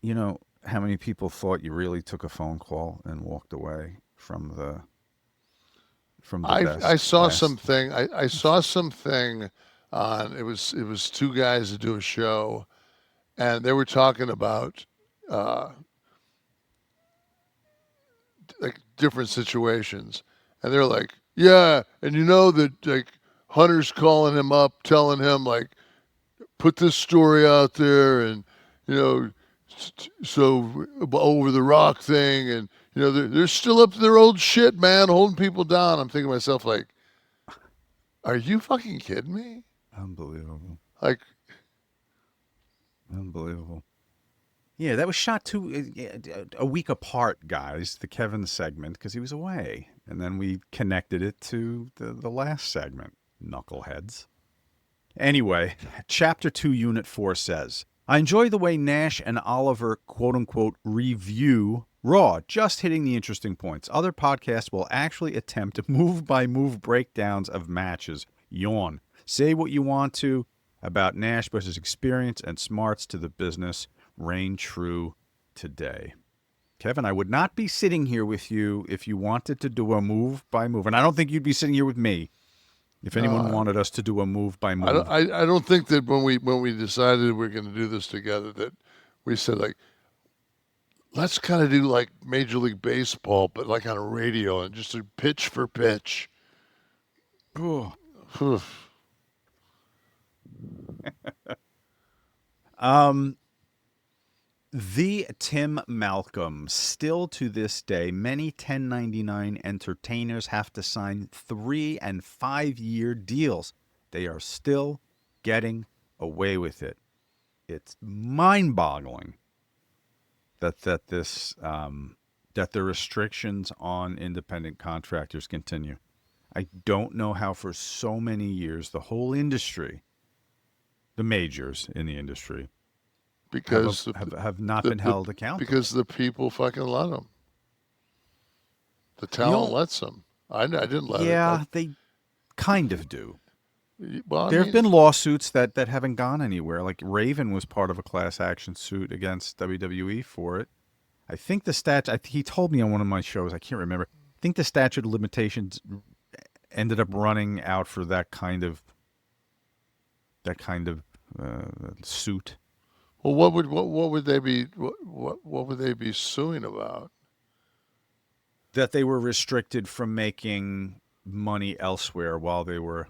You know how many people thought you really took a phone call and walked away from the I best saw last? something. I saw something on. It was two guys that do a show, and they were talking about uh, like different situations, and they're like, yeah, and you know that like Hunter's calling him up, telling him like, put this story out there, and you know, so over the Rock thing, and they're still up to their old shit, man, holding people down. I'm thinking to myself like, are you fucking kidding me? Unbelievable. Like, Unbelievable. Yeah, that was shot a week apart, guys, the Kevin segment, because he was away. And then we connected it to the last segment, knuckleheads. Anyway, Chapter 2, Unit 4 says, I enjoy the way Nash and Oliver, quote unquote, review Raw, just hitting the interesting points. Other podcasts will actually attempt move by move breakdowns of matches. Yawn. Say what you want to about Nash versus experience and smarts to the business. Reign true today. Kevin, I would not be sitting here with you if you wanted to do a move by move. And I don't think you'd be sitting here with me if anyone no, wanted us to do a move by I don't. move. I don't think that when we decided we're going to do this together, that we said like, let's kind of do like Major League Baseball, but like on a radio and just do pitch for pitch. Um, the Tim Malcolm. Still to this day, many 1099 entertainers have to sign 3 and 5 year deals. They are still getting away with it. It's mind boggling that the restrictions on independent contractors continue. I don't know how for so many years the whole industry, the majors in the industry, because have not the, been the held accountable. because the people fucking let them. The The talent only, lets them. I didn't let it. yeah, they kind of do. Well, I There have mean, been lawsuits that haven't gone anywhere. Like Raven was part of a class action suit against WWE for it. I think the statute. He told me on one of my shows. I can't remember. I think the statute of limitations ended up running out for that kind of suit. well, what would they be what would they be suing about? That they were restricted from making money elsewhere while they were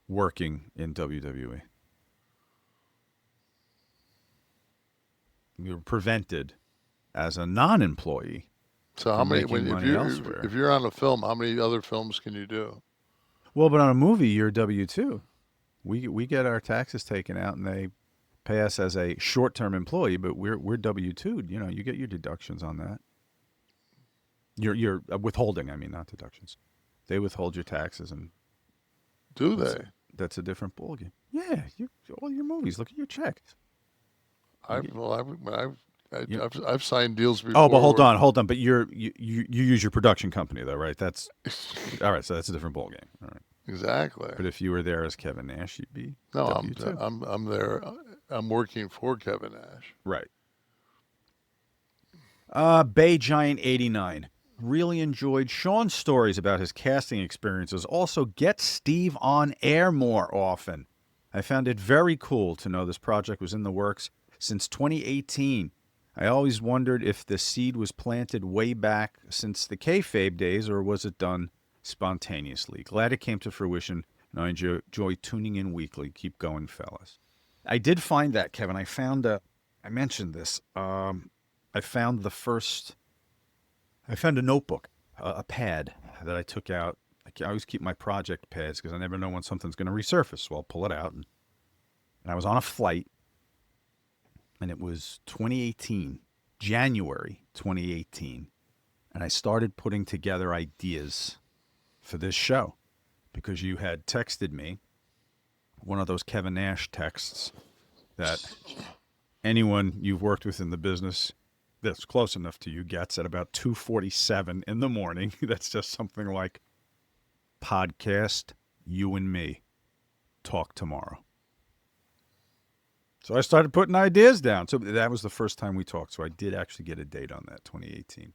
working in WWE. We were prevented as a non-employee So how from many making when money elsewhere. if you're on a film, how many other films can you do? Well, but on a movie, you're W two. We get our taxes taken out, and they pay us as a short term employee, but we're W two. You know, you get your deductions on that. Your withholding. I mean, not deductions. They withhold your taxes, and Do that's they? that's a different ballgame. Yeah, all your movies. Look at your checks. You I get well, you. I've signed deals Oh, but before hold where on, hold on. But you use your production company though, right? That's all right. So that's a different ballgame. All right. exactly. But if you were there as Kevin Nash, you'd be No, W two. I'm there. I'm working for Kevin Nash. Right. Bay Giant 89. Really enjoyed Sean's stories about his casting experiences. Also, get Steve on air more often. I found it very cool to know this project was in the works since 2018. I always wondered if the seed was planted way back since the kayfabe days, or was it done spontaneously. Glad it came to fruition, and I enjoy tuning in weekly. Keep going, fellas. I did find that, Kevin. I mentioned this. I found the first. I found a notebook, a pad that I took out. I always keep my project pads because I never know when something's going to resurface. So I'll pull it out. And I was on a flight, and it was 2018, January 2018. And I started putting together ideas for this show because you had texted me one of those Kevin Nash texts that anyone you've worked with in the business that's close enough to you gets at about 2:47 in the morning. That's just something like podcast you and me talk tomorrow. So I started putting ideas down. So that was the first time we talked. So I did actually get a date on that, 2018.